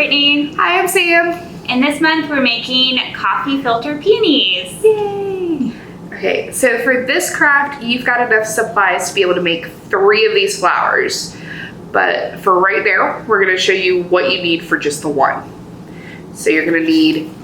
Brittany. Hi, I'm Sam. And this month we're making coffee filter peonies. Yay! Okay, so for this craft, you've got enough supplies to be able to make 3 of these flowers. But for right now, we're gonna show you what you need for just the one. So you're gonna need,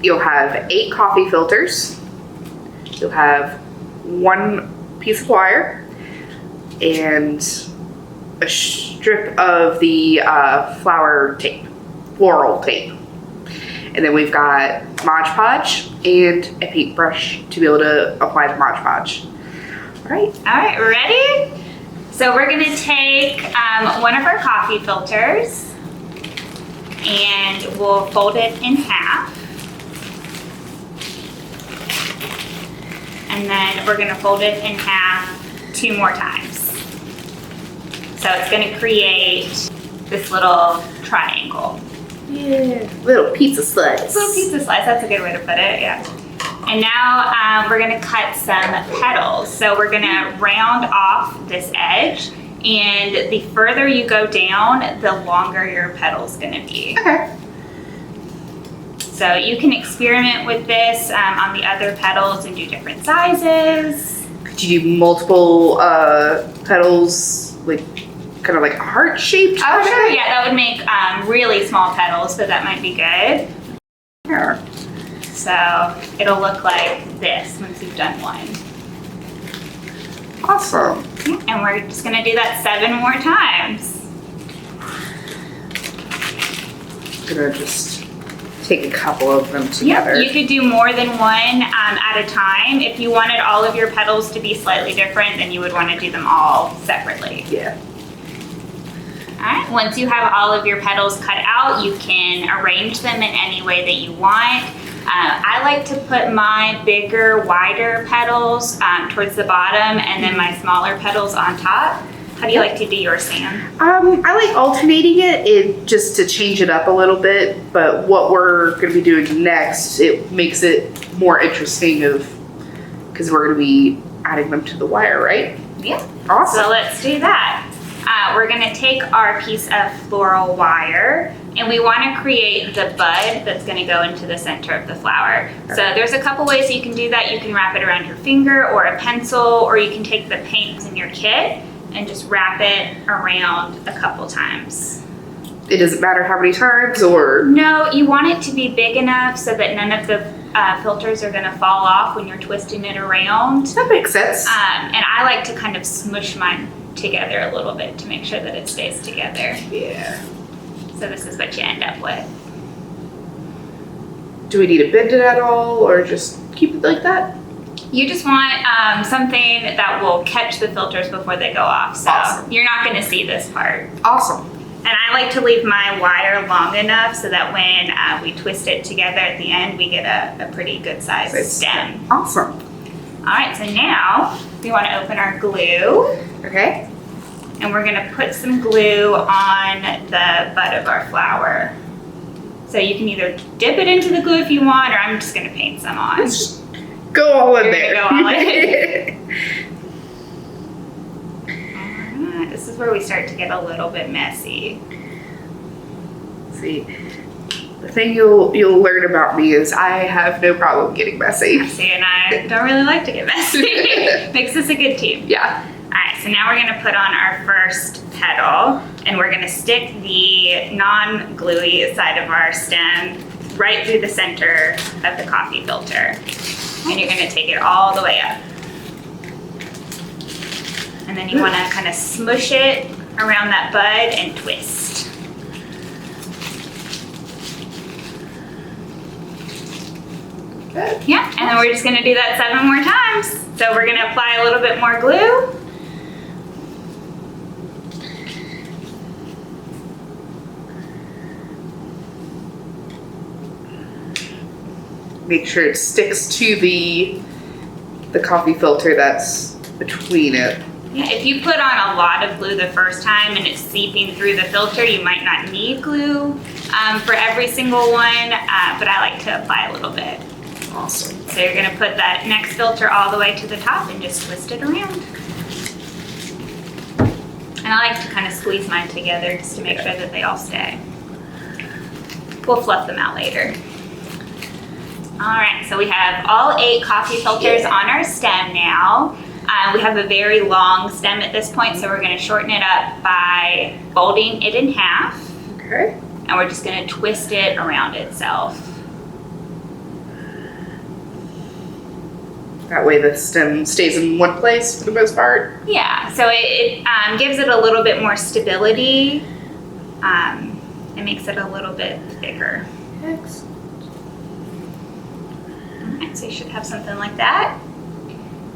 you'll have 8 coffee filters. You'll have 1 piece of wire and a strip of the flower tape, floral tape. And then we've got Mod Podge and a paintbrush to be able to apply the Mod Podge. All right, ready? So we're gonna take one of our coffee filters and we'll fold it in half. And then we're gonna fold it in half 2 more times. So it's gonna create this little triangle. Yeah, little pizza slice. Little pizza slice, that's a good way to put it, yeah. And now we're gonna cut some petals. So we're gonna round off this edge, and the further you go down, the longer your petal's gonna be. Okay. So you can experiment with this on the other petals and do different sizes. Could you do multiple petals, like kind of like a heart shaped? Oh, sure, yeah, that would make really small petals, but that might be good. Yeah. So it'll look like this once you've done one. Awesome. And we're just gonna do that 7 more times. I'm gonna just take a couple of them together. Yep, you could do more than one at a time. If you wanted all of your petals to be slightly different, then you would want to do them all separately. Yeah. All right, once you have all of your petals cut out, you can arrange them in any way that you want. I like to put my bigger, wider petals towards the bottom and then my smaller petals on top. How do you like to do yours, Sam? I like alternating it just to change it up a little bit, but what we're going to be doing next, it makes it more interesting because we're going to be adding them to the wire, right? Yeah. Awesome. So let's do that. We're going to take our piece of floral wire and we want to create the bud that's going to go into the center of the flower. So there's a couple ways you can do that. You can wrap it around your finger or a pencil, or you can take the paints in your kit and just wrap it around a couple times. It doesn't matter how many times, or? No, you want it to be big enough so that none of the filters are going to fall off when you're twisting it around. That makes sense. And I like to kind of smush mine together a little bit to make sure that it stays together. Yeah. So this is what you end up with. Do we need to bend it at all, or just keep it like that? You just want something that will catch the filters before they go off. So Awesome. You're not going to see this part. Awesome. And I like to leave my wire long enough so that when we twist it together at the end, we get a pretty good sized stem. Awesome. All right, so now we want to open our glue. Okay. And we're going to put some glue on the bud of our flower. So you can either dip it into the glue if you want, or I'm just going to paint some on. Let's go all in You're there. gonna go all in. All right, this is where we start to get a little bit messy. See, the thing you'll learn about me is I have no problem getting messy. See, and I don't really like to get messy. Makes us a good team. Yeah. All right, so now we're gonna put on our first petal, and we're gonna stick the non-gluey side of our stem right through the center of the coffee filter. And you're gonna take it all the way up. And then you wanna kind of smush it around that bud and twist. Good. Yeah, and then we're just gonna do that 7 more times. So we're gonna apply a little bit more glue. Make sure it sticks to the coffee filter that's between it. Yeah, if you put on a lot of glue the first time and it's seeping through the filter, you might not need glue for every single one, but I like to apply a little bit. Awesome. So you're gonna put that next filter all the way to the top and just twist it around. And I like to kind of squeeze mine together just to make sure that they all stay. We'll fluff them out later. All right, so we have all 8 coffee filters on our stem now. We have a very long stem at this point, so we're going to shorten it up by folding it in half. Okay. And we're just going to twist it around itself. That way the stem stays in one place for the most part. Yeah, so it gives it a little bit more stability. It makes it a little bit thicker. Excellent. Alright, so you should have something like that.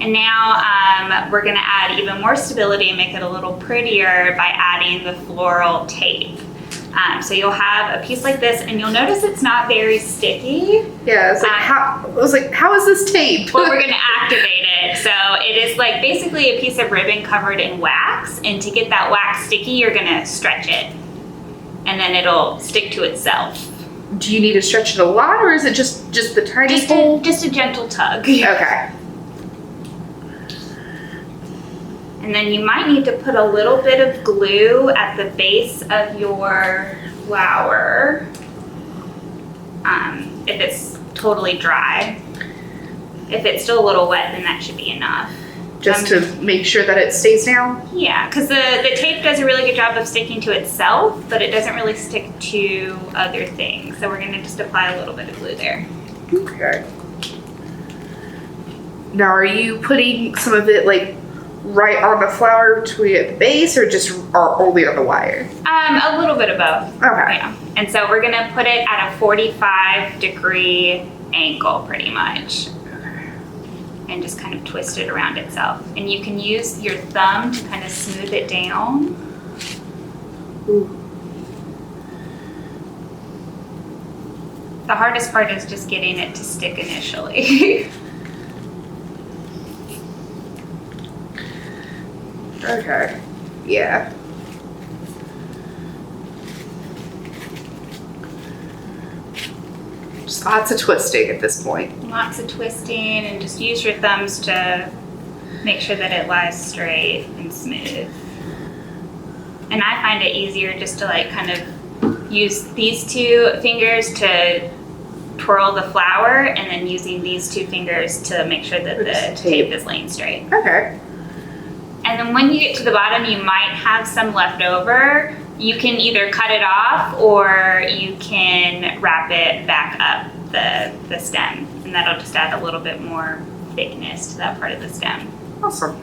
And now we're going to add even more stability and make it a little prettier by adding the floral tape. So you'll have a piece like this, and you'll notice it's not very sticky. Yeah, it's like, how is this tape? Well, we're going to activate it. So it is like basically a piece of ribbon covered in wax, and to get that wax sticky, you're going to stretch it, and then it'll stick to itself. Do you need to stretch it a lot, or is it just the tiny hole? Just a gentle tug. Okay. And then you might need to put a little bit of glue at the base of your flower if it's totally dry. If it's still a little wet, then that should be enough. Just to make sure that it stays down? Yeah, because the tape does a really good job of sticking to itself, but it doesn't really stick to other things. So we're going to just apply a little bit of glue there. Okay. Now, are you putting some of it like right on the flower between at the base, or just only on the wire? A little bit of both. Okay. Yeah. And so we're gonna put it at a 45-degree angle, pretty much, and just kind of twist it around itself. And you can use your thumb to kind of smooth it down. Ooh. The hardest part is just getting it to stick initially. Okay. Yeah. Just lots of twisting at this point. Lots of twisting, and just use your thumbs to make sure that it lies straight and smooth. And I find it easier just to like kind of use these 2 fingers to twirl the flower, and then using these 2 fingers to make sure that the tape is laying straight. Okay. And then when you get to the bottom, you might have some left over. You can either cut it off, or you can wrap it back up the stem, and that'll just add a little bit more thickness to that part of the stem. Awesome.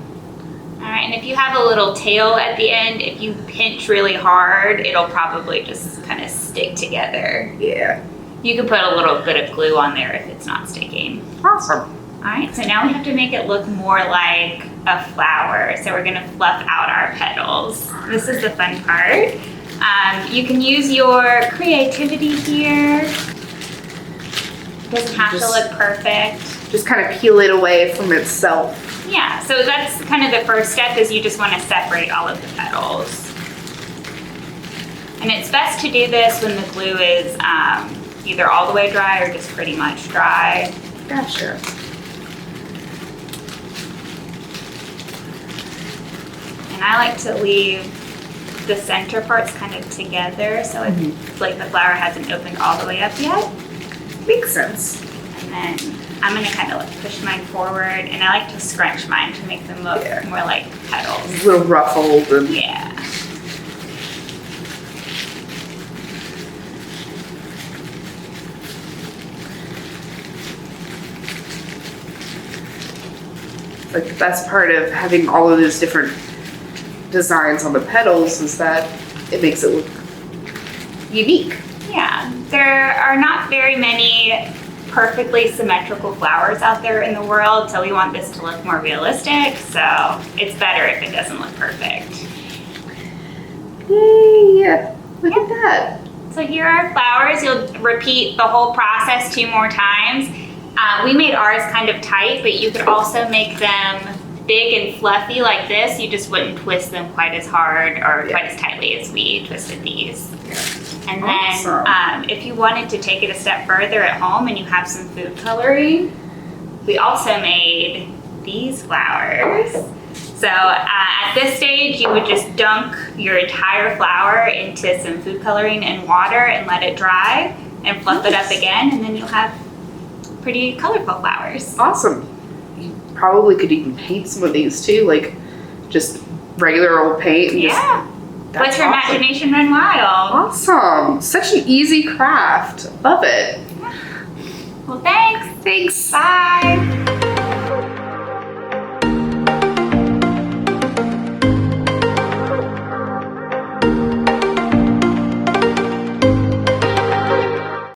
All right, and if you have a little tail at the end, if you pinch really hard, it'll probably just kind of stick together. Yeah. You can put a little bit of glue on there if it's not sticking. Awesome. All right, so now we have to make it look more like a flower. So we're gonna fluff out our petals. This is the fun part. You can use your creativity here. Doesn't have to look perfect. Just kind of peel it away from itself. Yeah, so that's kind of the first step, is you just wanna separate all of the petals. And it's best to do this when the glue is either all the way dry or just pretty much dry. Gotcha. And I like to leave the center parts kind of together, so it's like the flower hasn't opened all the way up yet. Makes sense. And then I'm gonna kind of like push mine forward, and I like to scrunch mine to make them look more like petals. A little ruffled and Yeah. like the best part of having all of those different designs on the petals is that it makes it look unique. Yeah, there are not very many perfectly symmetrical flowers out there in the world, so we want this to look more realistic, so it's better if it doesn't look perfect. Yay! Look at that. So here are our flowers. You'll repeat the whole process 2 more times. We made ours kind of tight, but you could also make them big and fluffy like this. You just wouldn't twist them quite as hard or quite as tightly as we twisted these. And then if you wanted to take it a step further at home and you have some food coloring, we also made these flowers. So at this stage, you would just dunk your entire flower into some food coloring and water and let it dry. and fluff it up again, and then you'll have pretty colorful flowers. Awesome. You probably could even paint some of these too, like just regular old paint. And Yeah. That's Let your awesome. imagination run wild. Awesome. Such an easy craft. Love it. Well, thanks. Thanks. Bye.